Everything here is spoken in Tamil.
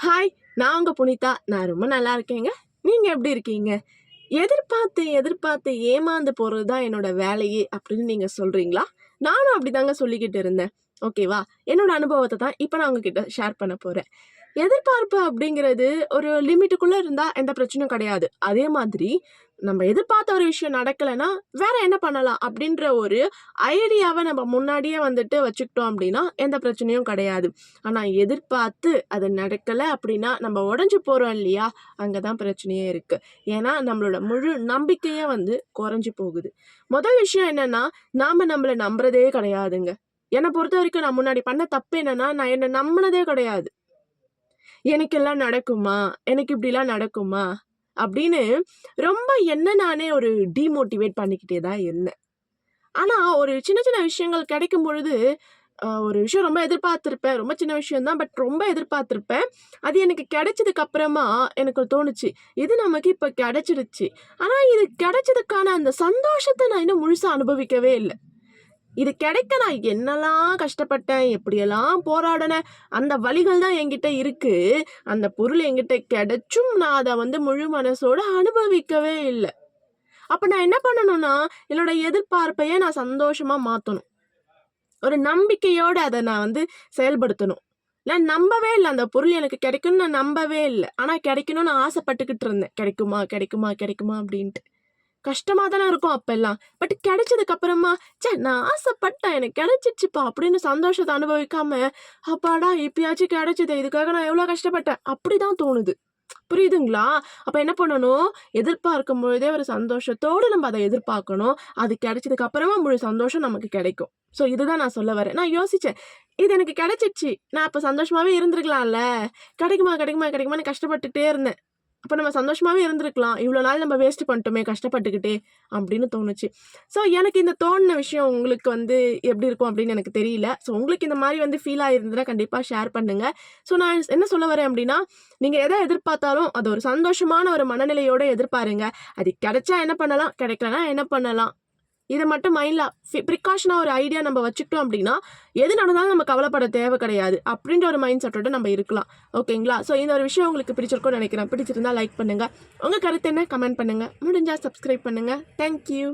ஹாய், நான் உங்க புனிதா. நான் ரொம்ப நல்லா இருக்கேங்க. நீங்க எப்படி இருக்கீங்க? எதிர்பார்த்து, எதிர்பார்த்து ஏமாந்து போறது தான் என்னோட வேலையே அப்படின்னு நீங்க சொல்றீங்களா? நானும் அப்படிதாங்க சொல்லிக்கிட்டு இருந்தேன். ஓகேவா? என்னோட அனுபவத்த தான் இப்ப நான் உங்ககிட்ட ஷேர் பண்ண போறேன். எதிர்பார்ப்பு அப்படிங்கிறது ஒரு லிமிட்டுக்குள்ள இருந்தா எந்த பிரச்சனையும் கிடையாது. அதே மாதிரி நம்ம எதிர்பார்த்த ஒரு விஷயம் நடக்கலைன்னா, வேற என்ன பண்ணலாம்? அப்படின்ற ஒரு ஐடியாவ நம்ம முன்னாடியே வந்துட்டு வச்சுக்கிட்டோம் அப்படின்னா, எந்த பிரச்சனையும் கிடையாது. ஆனா எதிர்பார்த்து அது நடக்கல அப்படின்னா, நம்ம உடைஞ்சு போறோம் இல்லையா? அங்க தான் பிரச்சனையே இருக்கு. ஏன்னா, நம்மளோட முழு நம்பிக்கையே வந்து குறைஞ்சு போகுது. முதல் விஷயம் என்னன்னா, நாம நம்மள நம்புறதே கிடையாதுங்க. என்ன பொறுத்தவரைக்கும் நான் முன்னாடி பண்ண தப்பு என்னன்னா, நான் என்ன நம்புனதே கிடையாது. "எனக்கெல்லாம் நடக்குமா? எனக்கு இப்படிலாம் நடக்குமா?" அப்படின்னு ரொம்ப என்ன நானே ஒரு டீமோட்டிவேட் பண்ணிக்கிட்டே தான் இருந்தேன். ஆனா, ஒரு சின்ன சின்ன விஷயங்கள் கிடைக்கும் பொழுது, ஒரு விஷயம் ரொம்ப எதிர்பார்த்திருப்பேன். ரொம்ப சின்ன விஷயம் தான். பட் ரொம்ப எதிர்பார்த்திருப்பேன். அது எனக்கு கிடைச்சதுக்கு அப்புறமா எனக்கு தோணுச்சு, இது நமக்கு இப்ப கிடைச்சிடுச்சு. ஆனா, இது கிடைச்சதுக்கான அந்த சந்தோஷத்த நான் இன்னும் முழுசா அனுபவிக்கவே இல்ல. இது கிடைக்க நான் என்னலாம் கஷ்டப்பட்டேன், எப்படியெல்லாம் போராடினேன், அந்த வலிகள் தான் என்கிட்ட இருக்கு. அந்த பொருள் என்கிட்ட கிடைச்சும் நான் அத வந்து முழு மனசோட அனுபவிக்கவே இல்ல. அப்ப நான் என்ன பண்ணணும்னா, என்னோட எதிர்பார்ப்பையே நான் சந்தோஷமா மாத்தணும். ஒரு நம்பிக்கையோட அத நான் வந்து செயல்படுத்தணும். நான் நம்பவே இல்ல. அந்த பொருள் எனக்கு கிடைக்கும்னு நான் நம்பவே இல்ல. ஆனா கிடைக்கணும்னு ஆசைப்பட்டுக்கிட்டு இருந்தேன். கிடைக்குமா, கிடைக்குமா, கிடைக்குமா அப்டின்ட்டு. கஷ்டமா தானே இருக்கும் அப்பல்லாம். பட் கிடைச்சதுக்கு அப்புறமா, ச்சே நான் ஆசைப்பட்டேன். எனக்கு கிடைச்சிருச்சுப்பா அப்படின்னு சந்தோஷத்த அனுபவிக்காம, அப்பாடா இப்பயாச்சும் கிடைச்சதே. இதுக்காக நான் எவ்வளோ கஷ்டப்பட்டேன். அப்படிதான் தோணுது. புரியுதுங்களா? அப்ப என்ன பண்ணணும்? எதிர்பார்க்கும் பொழுதே ஒரு சந்தோஷத்தோட நம்ம அத எதிர்பார்க்கணும். அது கிடைச்சதுக்கு அப்புறமா முழு சந்தோஷம் நமக்கு கிடைக்கும். ஸோ இதுதான் நான் சொல்ல வரேன். நான் யோசிச்சேன். இது எனக்கு கிடைச்சிருச்சு. நான் அப்ப சந்தோஷமாவே இருந்திருக்கலாம்ல. கிடைக்குமா, கிடைக்குமா, கிடைக்குமான்னு கஷ்டப்பட்டுட்டே இருந்தேன். அப்ப நம்ம சந்தோஷமாவே இருந்திருக்கலாம். இவ்ளோ நாள் நம்ம வேஸ்ட் பண்ணிட்டோமே கஷ்டப்பட்டுக்கிட்டே அப்படின்னு தோணுச்சு. ஸோ எனக்கு இந்த தோணுன விஷயம் உங்களுக்கு வந்து எப்படி இருக்கும் அப்படின்னு எனக்கு தெரியல. ஸோ உங்களுக்கு இந்த மாரி வந்து ஃபீல் ஆயிருந்ததுன்னா கண்டிப்பா ஷேர் பண்ணுங்க. ஸோ நான் என்ன சொல்ல வரேன் அப்படின்னா, நீங்க எத எதிர்பார்த்தாலும் அது ஒரு சந்தோஷமான ஒரு மனநிலையோட எதிர்பாருங்க. அது கிடைச்சா என்ன பண்ணலாம்? கிடைக்கலனா என்ன பண்ணலாம்? இத மட்டும் மைண்ட்ல ப்ரிகாஷனா ஒரு ஐடியா நம்ம வச்சுக்கிட்டோம் அப்படின்னா, எது நடந்தாலும் நம்ம கவலைப்பட தேவை கிடையாது. அப்படின்ற ஒரு மைண்ட் செட்டோட நம்ம இருக்கலாம். ஓகேங்களா? ஸோ இந்த ஒரு விஷயம் உங்களுக்கு பிடிச்சிருக்கும்னு நினைக்கிறேன். பிடிச்சிருந்தா லைக் பண்ணுங்க. உங்க கருத்து என்ன? கமெண்ட் பண்ணுங்க. முடிஞ்சா சப்ஸ்கிரைப் பண்ணுங்க. Thank you.